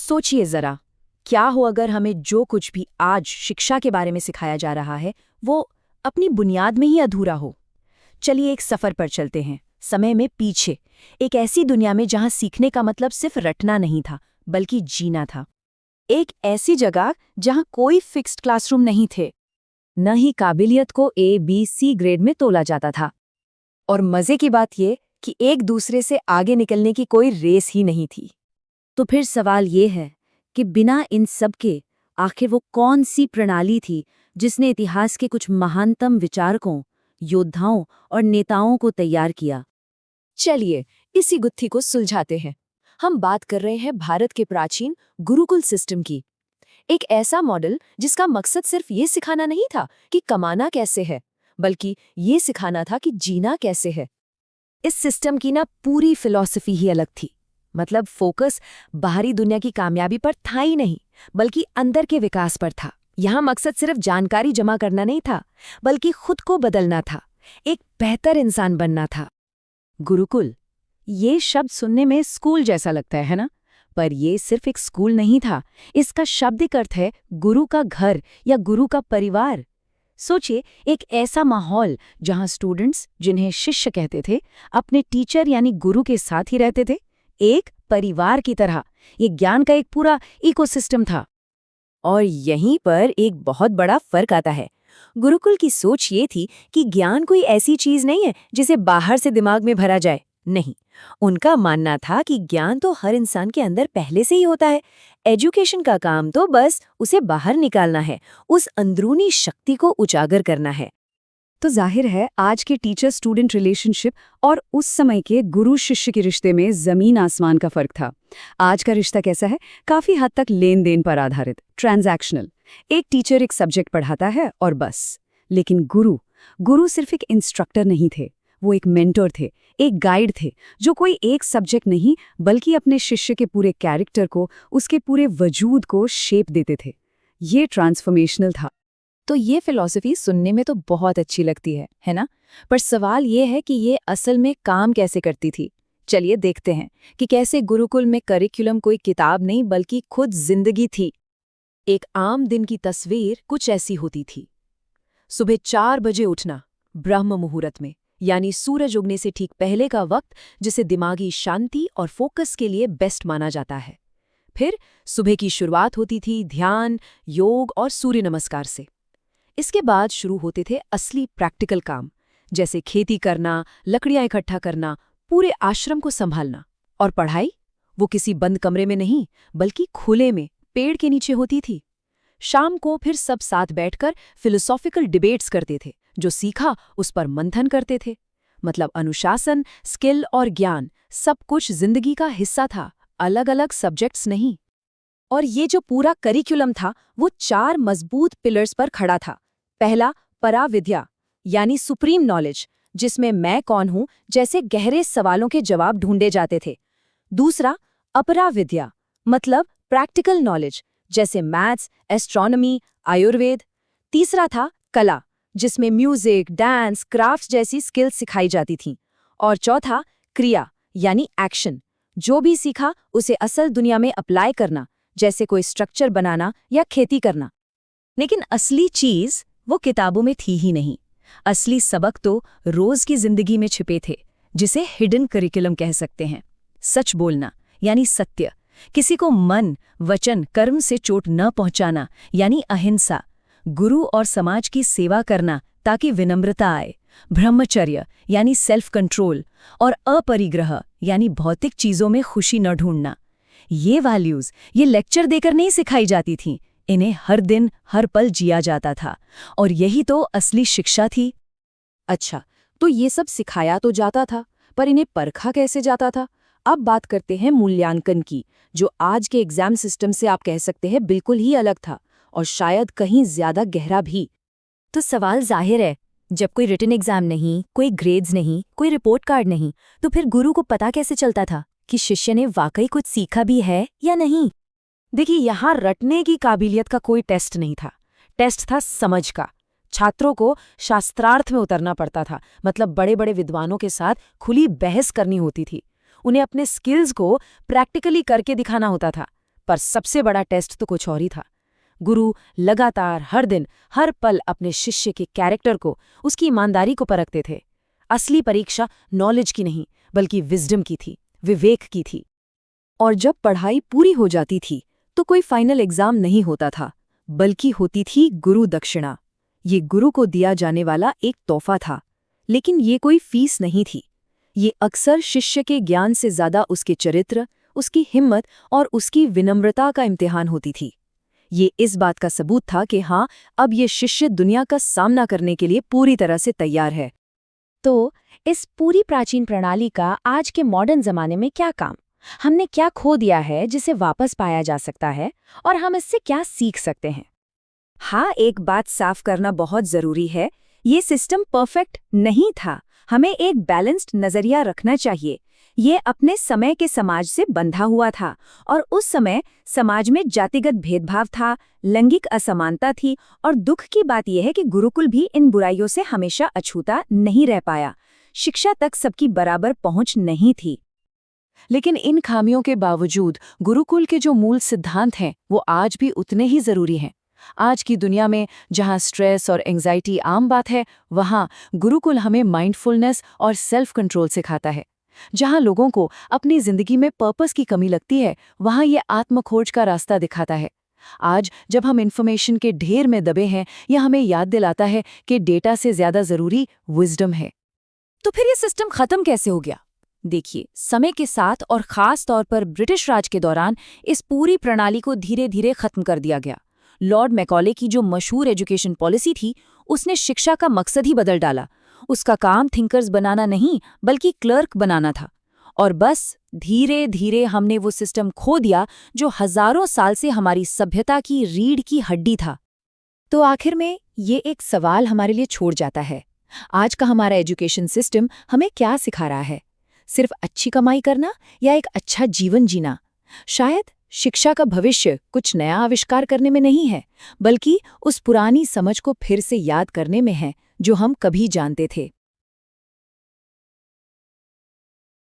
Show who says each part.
Speaker 1: सोचिए जरा, क्या हो अगर हमें जो कुछ भी आज शिक्षा के बारे में सिखाया जा रहा है वो अपनी बुनियाद में ही अधूरा हो। चलिए एक सफर पर चलते हैं, समय में पीछे, एक ऐसी दुनिया में जहां सीखने का मतलब सिर्फ रटना नहीं था बल्कि जीना था। एक ऐसी जगह जहां कोई फिक्स्ड क्लासरूम नहीं थे, न ही काबिलियत को ABC ग्रेड में तोला जाता था। और मजे की बात ये कि एक दूसरे से आगे निकलने की कोई रेस ही नहीं थी। तो फिर सवाल ये है कि बिना इन सब के आखिर वो कौन सी प्रणाली थी जिसने इतिहास के कुछ महानतम विचारकों, योद्धाओं और नेताओं को तैयार किया। चलिए इसी गुत्थी को सुलझाते हैं। हम बात कर रहे हैं भारत के प्राचीन गुरुकुल सिस्टम की। एक ऐसा मॉडल जिसका मकसद सिर्फ ये सिखाना नहीं था कि कमाना कैसे है, बल्कि ये सिखाना था कि जीना कैसे है। इस सिस्टम की ना पूरी फिलॉसफी ही अलग थी। मतलब फोकस बाहरी दुनिया की कामयाबी पर था ही नहीं, बल्कि अंदर के विकास पर था। यहाँ मकसद सिर्फ जानकारी जमा करना नहीं था, बल्कि खुद को बदलना था, एक बेहतर इंसान बनना था। गुरुकुल, ये शब्द सुनने में स्कूल जैसा लगता है ना? पर ये सिर्फ एक स्कूल नहीं था। इसका शाब्दिक अर्थ है गुरु का घर या गुरु का परिवार। सोचिए, एक ऐसा माहौल जहां स्टूडेंट्स, जिन्हें शिष्य कहते थे, अपने टीचर यानी गुरु के साथ ही रहते थे, एक परिवार की तरह। ये ज्ञान का एक पूरा इकोसिस्टम था। और यहीं पर एक बहुत बड़ा फर्क आता है। गुरुकुल की सोच ये थी कि ज्ञान कोई ऐसी चीज नहीं है जिसे बाहर से दिमाग में भरा जाए। नहीं, उनका मानना था कि ज्ञान तो हर इंसान के अंदर पहले से ही होता है। एजुकेशन का काम तो बस उसे बाहर निकालना है, उस अंदरूनी शक्ति को उजागर करना है। तो जाहिर है आज के टीचर स्टूडेंट रिलेशनशिप और उस समय के गुरु शिष्य के रिश्ते में जमीन आसमान का फर्क था। आज का रिश्ता कैसा है? काफी हद तक लेन देन पर आधारित, ट्रांजैक्शनल। एक टीचर एक सब्जेक्ट पढ़ाता है और बस। लेकिन गुरु सिर्फ एक इंस्ट्रक्टर नहीं थे, वो एक मेंटर थे, एक गाइड थे, जो कोई एक सब्जेक्ट नहीं बल्कि अपने शिष्य के पूरे कैरेक्टर को, उसके पूरे वजूद को शेप देते थे। ये ट्रांसफॉर्मेशनल था। तो ये फिलॉसफी सुनने में तो बहुत अच्छी लगती है ना? पर सवाल ये है कि ये असल में काम कैसे करती थी। चलिए देखते हैं कि कैसे गुरुकुल में करिकुलम कोई किताब नहीं बल्कि खुद जिंदगी थी। एक आम दिन की तस्वीर कुछ ऐसी होती थी। सुबह 4 बजे उठना, ब्रह्म मुहूर्त में, यानी सूरज उगने से ठीक पहले का वक्त, जिसे दिमागी शांति और फोकस के लिए बेस्ट माना जाता है। फिर सुबह की शुरुआत होती थी ध्यान, योग और सूर्य नमस्कार से। इसके बाद शुरू होते थे असली प्रैक्टिकल काम, जैसे खेती करना, लकड़ियां इकट्ठा करना, पूरे आश्रम को संभालना। और पढ़ाई, वो किसी बंद कमरे में नहीं बल्कि खुले में, पेड़ के नीचे होती थी। शाम को फिर सब साथ बैठकर फिलोसॉफिकल डिबेट्स करते थे। जो सीखा उस पर मंथन करते थे। मतलब अनुशासन, स्किल और ज्ञान सब कुछ जिंदगी का हिस्सा था, अलग अलग सब्जेक्ट्स नहीं। और ये जो पूरा करिकुलम था वो 4 मजबूत पिलर्स पर खड़ा था। पहला, पराविद्या यानी सुप्रीम नॉलेज, जिसमें मैं कौन हूं जैसे गहरे सवालों के जवाब ढूंढे जाते थे। दूसरा, अपराविद्या मतलब प्रैक्टिकल नॉलेज, जैसे मैथ्स, एस्ट्रोनॉमी, आयुर्वेद। तीसरा था कला, जिसमें म्यूजिक, डांस, क्राफ्ट्स जैसी स्किल्स सिखाई जाती थीं। और चौथा, क्रिया यानी एक्शन, जो भी सीखा उसे असल दुनिया में अप्लाई करना, जैसे कोई स्ट्रक्चर बनाना या खेती करना। लेकिन असली चीज वो किताबों में थी ही नहीं। असली सबक तो रोज की जिंदगी में छिपे थे, जिसे हिडन करिकुलम कह सकते हैं। सच बोलना यानी सत्य, किसी को मन, वचन, कर्म से चोट न पहुंचाना यानी अहिंसा, गुरु और समाज की सेवा करना ताकि विनम्रता आए, ब्रह्मचर्य यानी सेल्फ कंट्रोल, और अपरिग्रह यानी भौतिक चीजों में खुशी न ढूंढना। ये वैल्यूज ये लेक्चर देकर नहीं सिखाई जाती थीं, इन्हें हर दिन हर पल जिया जाता था। और यही तो असली शिक्षा थी। अच्छा, तो ये सब सिखाया तो जाता था, पर इन्हें परखा कैसे जाता था? अब बात करते हैं मूल्यांकन की, जो आज के एग्जाम सिस्टम से आप कह सकते हैं बिल्कुल ही अलग था, और शायद कहीं ज्यादा गहरा भी। तो सवाल जाहिर है, जब कोई रिटन एग्जाम नहीं, कोई ग्रेड्स नहीं, कोई रिपोर्ट कार्ड नहीं, तो फिर गुरु को पता कैसे चलता था कि शिष्य ने वाकई कुछ सीखा भी है या नहीं? देखिए, यहाँ रटने की काबिलियत का कोई टेस्ट नहीं था। टेस्ट था समझ का। छात्रों को शास्त्रार्थ में उतरना पड़ता था, मतलब बड़े बड़े विद्वानों के साथ खुली बहस करनी होती थी। उन्हें अपने स्किल्स को प्रैक्टिकली करके दिखाना होता था। पर सबसे बड़ा टेस्ट तो कुछ और ही था। गुरु लगातार हर दिन हर पल अपने शिष्य के कैरेक्टर को, उसकी ईमानदारी को परखते थे। असली परीक्षा नॉलेज की नहीं बल्कि विजडम की थी, विवेक की थी। और जब पढ़ाई पूरी हो जाती थी तो कोई फाइनल एग्जाम नहीं होता था, बल्कि होती थी गुरु दक्षिणा। ये गुरु को दिया जाने वाला एक तोहफा था, लेकिन ये कोई फीस नहीं थी। ये अक्सर शिष्य के ज्ञान से ज्यादा उसके चरित्र, उसकी हिम्मत और उसकी विनम्रता का इम्तिहान होती थी। ये इस बात का सबूत था कि हाँ, अब ये शिष्य दुनिया का सामना करने के लिए पूरी तरह से तैयार है। तो इस पूरी प्राचीन प्रणाली का आज के मॉडर्न जमाने में क्या काम? हमने क्या खो दिया है जिसे वापस पाया जा सकता है, और हम इससे क्या सीख सकते हैं? हाँ, एक बात साफ करना बहुत जरूरी है, ये सिस्टम परफेक्ट नहीं था। हमें एक बैलेंस्ड नजरिया रखना चाहिए। ये अपने समय के समाज से बंधा हुआ था, और उस समय समाज में जातिगत भेदभाव था, लैंगिक असमानता थी, और दुख की बात यह है कि गुरुकुल भी इन बुराइयों से हमेशा अछूता नहीं रह पाया। शिक्षा तक सबकी बराबर पहुंच नहीं थी। लेकिन इन खामियों के बावजूद गुरुकुल के जो मूल सिद्धांत हैं वो आज भी उतने ही जरूरी हैं। आज की दुनिया में जहां स्ट्रेस और एंजाइटी आम बात है, वहां गुरुकुल हमें माइंडफुलनेस और सेल्फ कंट्रोल सिखाता है। जहां लोगों को अपनी जिंदगी में पर्पस की कमी लगती है, वहां ये आत्मखोज का रास्ता दिखाता है। आज जब हम इन्फॉर्मेशन के ढेर में दबे हैं, यह हमें याद दिलाता है कि डेटा से ज्यादा जरूरी विजडम है। तो फिर ये सिस्टम खत्म कैसे हो गया? देखिए, समय के साथ और खास तौर पर ब्रिटिश राज के दौरान इस पूरी प्रणाली को धीरे धीरे खत्म कर दिया गया। लॉर्ड मैकॉले की जो मशहूर एजुकेशन पॉलिसी थी, उसने शिक्षा का मकसद ही बदल डाला। उसका काम थिंकर्स बनाना नहीं बल्कि क्लर्क बनाना था। और बस धीरे धीरे हमने वो सिस्टम खो दिया जो हजारों साल से हमारी सभ्यता की रीढ़ की हड्डी था। तो आखिर में ये एक सवाल हमारे लिए छोड़ जाता है, आज का हमारा एजुकेशन सिस्टम हमें क्या सिखा रहा है? सिर्फ अच्छी कमाई करना या एक अच्छा जीवन जीना? शायद शिक्षा का भविष्य कुछ नया आविष्कार करने में नहीं है, बल्कि उस पुरानी समझ को फिर से याद करने में है जो हम कभी जानते थे।